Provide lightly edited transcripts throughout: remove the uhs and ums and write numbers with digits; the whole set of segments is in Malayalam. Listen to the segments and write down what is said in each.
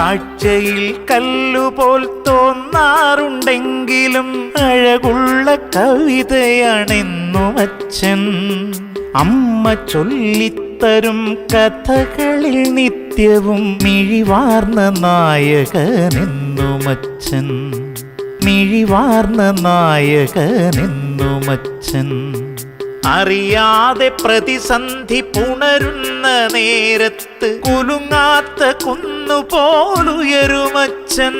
കാഴ്ചയിൽ കല്ലുപോൽ തോന്നാറുണ്ടെങ്കിലും അഴകുള്ള കവിതയാണെന്നും അച്ഛൻ. അമ്മ ചൊല്ലിത്തരും കഥകളിൽ നിത്യവും മിഴിവാർന്ന നായകനെന്നും അച്ഛൻ. മിഴിവാർന്ന നായകനെന്നും അച്ഛൻ. അറിയാതെ പ്രതിസന്ധി പുണരുന്ന നേരത്ത് കുലുങ്ങാത്ത കുന്നുപോലുയരുമച്ഛൻ.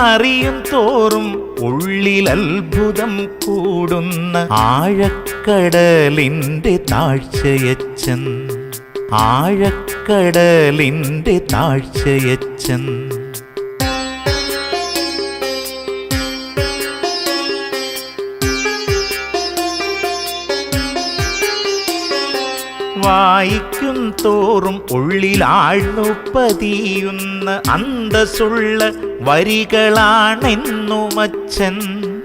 അറിയും തോറും ഉള്ളിൽ അത്ഭുതം കൂടുന്ന ആഴക്കടലിൻ്റെ താഴ്ചയച്ഛൻ. ആഴക്കടലിൻ്റെ താഴ്ചയച്ഛൻ. വായിക്കും തോറും ഉള്ളിലാഴ്ന്നു പതിയുന്ന അന്തസ്സുള്ള വരികളാണെന്നുമച്ഛൻ.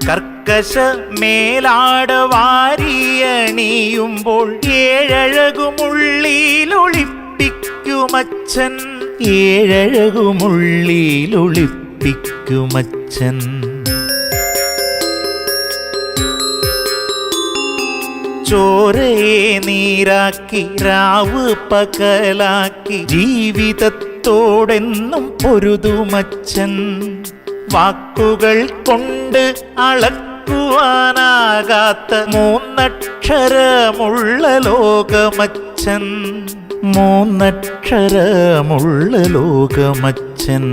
കർക്കശ മേലാട വാരിയണിയുമ്പോൾ ഏഴഴകുമുള്ളിലൊളിപ്പിക്കുമച്ഛൻ. ഏഴഴകുമുള്ളിലൊളിപ്പിക്കുമച്ഛൻ. ചോരയെ നീരാക്കി രാവ് പകലാക്കി ജീവിതത്തോടെന്നും പൊരുതുമച്ഛൻ. വാക്കുകൾ കൊണ്ട് അളക്കുവാനാകാത്ത മൂന്നക്ഷരമുള്ള ലോകമച്ഛൻ. മൂന്നക്ഷരമുള്ള ലോകമച്ഛൻ.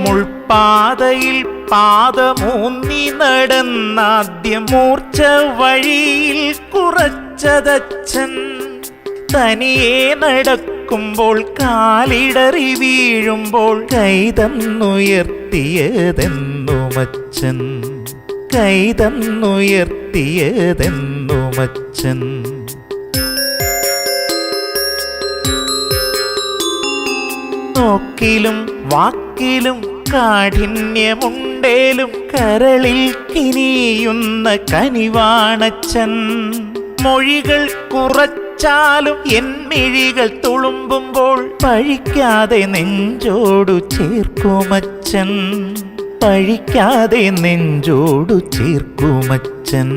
മുൾപ്പാതയിൽ പാദമൂന്നി നടന്നാദ്യം മൂർച്ച വഴിയിൽ കുറച്ചതച്ഛൻ. തനിയെ നടക്കുമ്പോൾ കാലിടറി വീഴുമ്പോൾ കൈതന്നുയർത്തിയതെന്നുമച്ഛൻ. കൈതന്നുയർത്തിയതെന്നുമച്ഛൻ. നോക്കിലും വാക്കിലും കാഠിന്യമുണ്ടേലും കരളിൽ കിനിയുന്ന കനിവാണച്ഛൻ. മൊഴികൾ കുറച്ചാലും എൻ മിഴികൾ തുളുമ്പുമ്പോൾ പഴിക്കാതെ നെഞ്ചോടു ചേർക്കുമച്ഛൻ. പഴിക്കാതെ നെഞ്ചോടു ചേർക്കുമച്ഛൻ.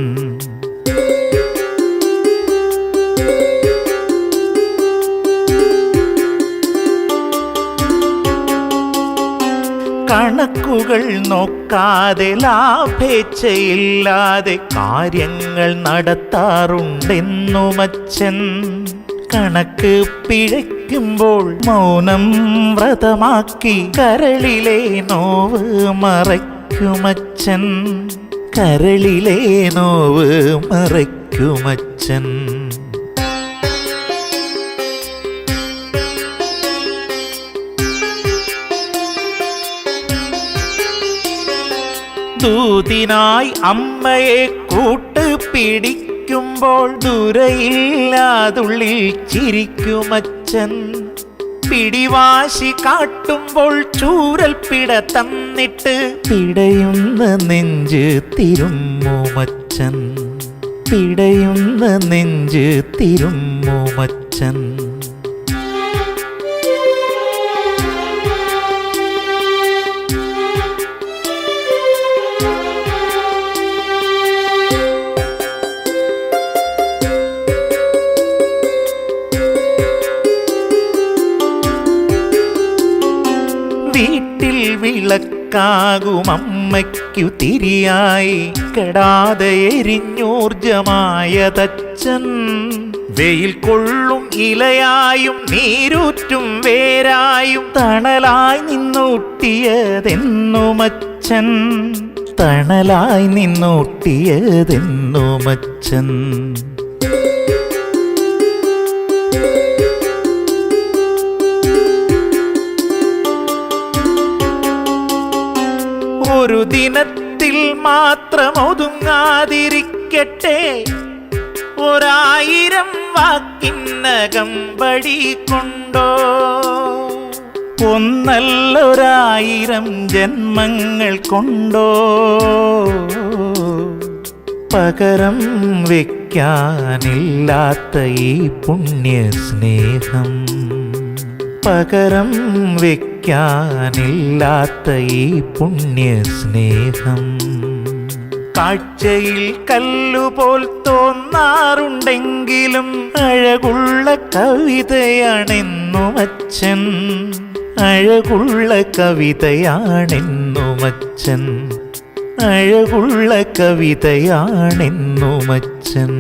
കണക്കുകൾ നോക്കാതെ ലാഭേച്ഛയില്ലാതെ കാര്യങ്ങൾ നടത്താറുണ്ടെന്നുമച്ഛൻ. കണക്ക് പിഴയ്ക്കുമ്പോൾ മൗനം വ്രതമാക്കി കരളിലെ നോവ് മറയ്ക്കുമച്ഛൻ. കരളിലെ നോവ് മറയ്ക്കുമച്ഛൻ. ദൂതിനായി അമ്മയെ കൂട്ടുപിടിക്കുമ്പോൾ ദൂരയില്ലാതുള്ളിൽ ചിരിക്കുമച്ഛൻ. പിടിവാശി കാട്ടുമ്പോൾ ചൂരൽ പിട തന്നിട്ട് പിടയുന്ന നെഞ്ച് തിരുമ്മുമച്ഛൻ. പിടയുന്ന നെഞ്ച് തിരുമ്മുമച്ഛൻ. വീട്ടിൽ വിളക്കാകും അമ്മയ്ക്കു തിരിയായി കെടാതെ എരിഞ്ഞൂർജമായതച്ഛൻ. വെയിൽ കൊള്ളും ഇലയായും നീരൂറ്റും വേരായും തണലായി നിന്നൂട്ടിയതെന്നുമച്ഛൻ. തണലായി നിന്നൂട്ടിയതെന്നുമച്ഛൻ. ഒരു ദിനത്തിൽ മാത്രം ഒതുങ്ങാതിരിക്കട്ടെ 1000 വാക്കിന്നകമ്പടി കൊണ്ടോ. ഒന്നല്ല 1000 ജന്മങ്ങൾ കൊണ്ടോ. പകരം വെക്കാനില്ലാത്ത ഈ പുണ്യസ്നേഹം, പകരം വെക്കാനില്ലാത്ത ഈ പുണ്യസ്നേഹം. കാഴ്ചയിൽ കല്ലുപോൽ തോന്നാറുണ്ടെങ്കിലും അഴകുള്ള കവിതയാണെന്നും അച്ഛൻ, അഴകുള്ള കവിതയാണെന്നും അച്ഛൻ, അഴകുള്ള കവിതയാണെന്നും അച്ഛൻ.